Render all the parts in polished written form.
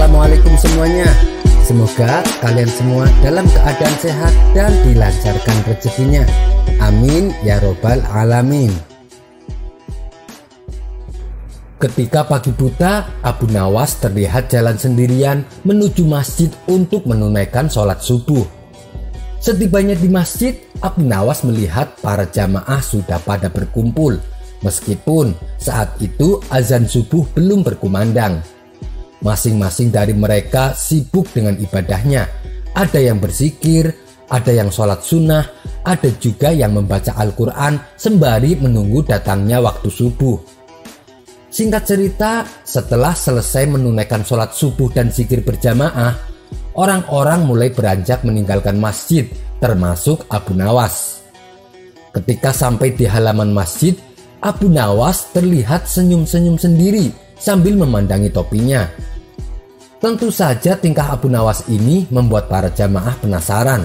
Assalamualaikum semuanya. Semoga kalian semua dalam keadaan sehat dan dilancarkan rezekinya. Amin ya robbal alamin. Ketika pagi buta, Abu Nawas terlihat jalan sendirian menuju masjid untuk menunaikan sholat subuh. Setibanya di masjid, Abu Nawas melihat para jamaah sudah pada berkumpul, meskipun saat itu azan subuh belum berkumandang. Masing-masing dari mereka sibuk dengan ibadahnya. Ada yang berzikir, ada yang sholat sunnah, ada juga yang membaca Al-Quran sembari menunggu datangnya waktu subuh. Singkat cerita, setelah selesai menunaikan sholat subuh dan zikir berjamaah, orang-orang mulai beranjak meninggalkan masjid, termasuk Abu Nawas. Ketika sampai di halaman masjid, Abu Nawas terlihat senyum-senyum sendiri sambil memandangi topinya. Tentu saja tingkah Abu Nawas ini membuat para jamaah penasaran.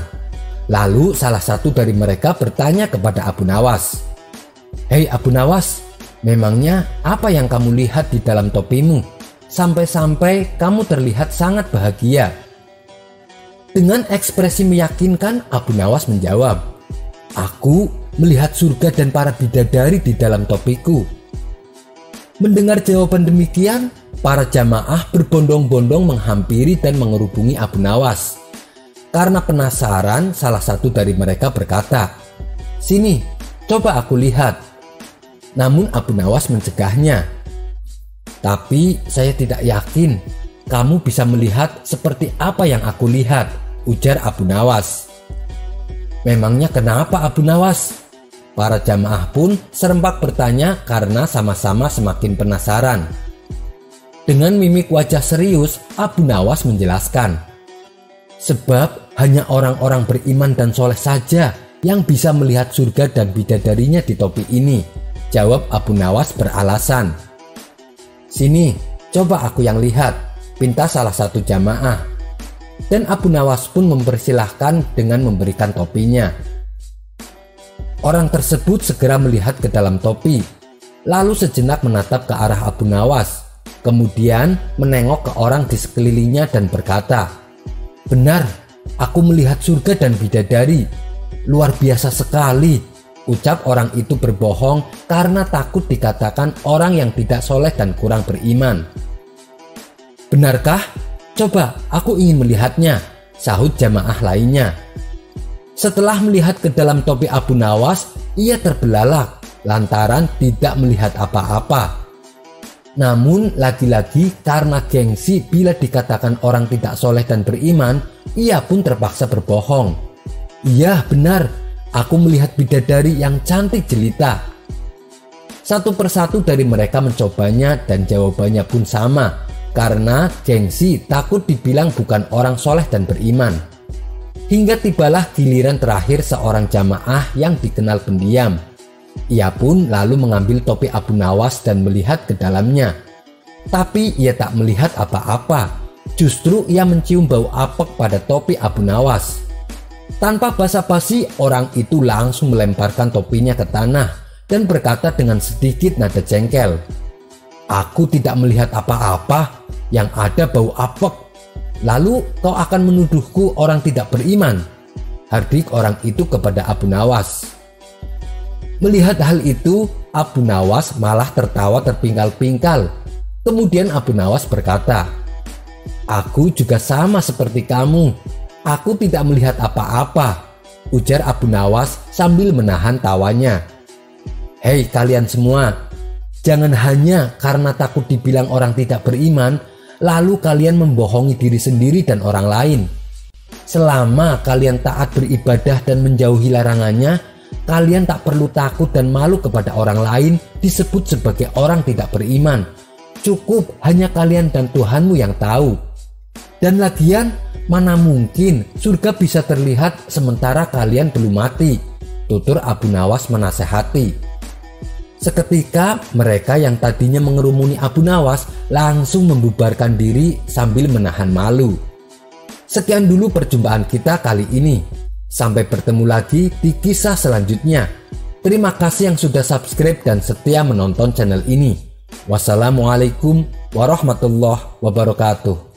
Lalu salah satu dari mereka bertanya kepada Abu Nawas, "Hei Abu Nawas, memangnya apa yang kamu lihat di dalam topimu? Sampai-sampai kamu terlihat sangat bahagia." Dengan ekspresi meyakinkan, Abu Nawas menjawab, "Aku melihat surga dan para bidadari di dalam topiku." Mendengar jawaban demikian, para jamaah berbondong-bondong menghampiri dan mengerubungi Abu Nawas. Karena penasaran, salah satu dari mereka berkata, "Sini, coba aku lihat." Namun Abu Nawas mencegahnya. "Tapi saya tidak yakin kamu bisa melihat seperti apa yang aku lihat," ujar Abu Nawas. "Memangnya kenapa Abu Nawas?" Para jamaah pun serempak bertanya karena sama-sama semakin penasaran. Dengan mimik wajah serius, Abu Nawas menjelaskan, "Sebab hanya orang-orang beriman dan soleh saja yang bisa melihat surga dan bidadarinya di topi ini," jawab Abu Nawas beralasan. "Sini, coba aku yang lihat," pinta salah satu jamaah. Dan Abu Nawas pun mempersilahkan dengan memberikan topinya. Orang tersebut segera melihat ke dalam topi, lalu sejenak menatap ke arah Abu Nawas, kemudian menengok ke orang di sekelilingnya dan berkata, "Benar, aku melihat surga dan bidadari. Luar biasa sekali," ucap orang itu berbohong karena takut dikatakan orang yang tidak soleh dan kurang beriman. "Benarkah? Coba aku ingin melihatnya," sahut jamaah lainnya. Setelah melihat ke dalam topi Abu Nawas, ia terbelalak lantaran tidak melihat apa-apa. Namun lagi-lagi karena gengsi bila dikatakan orang tidak soleh dan beriman, ia pun terpaksa berbohong. "Iya benar, aku melihat bidadari yang cantik jelita." Satu persatu dari mereka mencobanya dan jawabannya pun sama, karena gengsi takut dibilang bukan orang soleh dan beriman. Hingga tibalah giliran terakhir seorang jamaah yang dikenal pendiam. Ia pun lalu mengambil topi Abu Nawas dan melihat ke dalamnya. Tapi ia tak melihat apa-apa. Justru ia mencium bau apek pada topi Abu Nawas. Tanpa basa-basi, orang itu langsung melemparkan topinya ke tanah dan berkata dengan sedikit nada jengkel, "Aku tidak melihat apa-apa, yang ada bau apek. Lalu kau akan menuduhku orang tidak beriman?" hardik orang itu kepada Abu Nawas. Melihat hal itu, Abu Nawas malah tertawa terpingkal-pingkal. Kemudian Abu Nawas berkata, "Aku juga sama seperti kamu. Aku tidak melihat apa-apa," ujar Abu Nawas sambil menahan tawanya. "Hei kalian semua, jangan hanya karena takut dibilang orang tidak beriman, lalu kalian membohongi diri sendiri dan orang lain. Selama kalian taat beribadah dan menjauhi larangannya, kalian tak perlu takut dan malu kepada orang lain disebut sebagai orang tidak beriman. Cukup hanya kalian dan Tuhanmu yang tahu. Dan lagian, mana mungkin surga bisa terlihat sementara kalian belum mati," tutur Abu Nawas menasehati. Seketika mereka yang tadinya mengerumuni Abu Nawas langsung membubarkan diri sambil menahan malu. Sekian dulu perjumpaan kita kali ini. Sampai bertemu lagi di kisah selanjutnya. Terima kasih yang sudah subscribe dan setia menonton channel ini. Wassalamualaikum warahmatullahi wabarakatuh.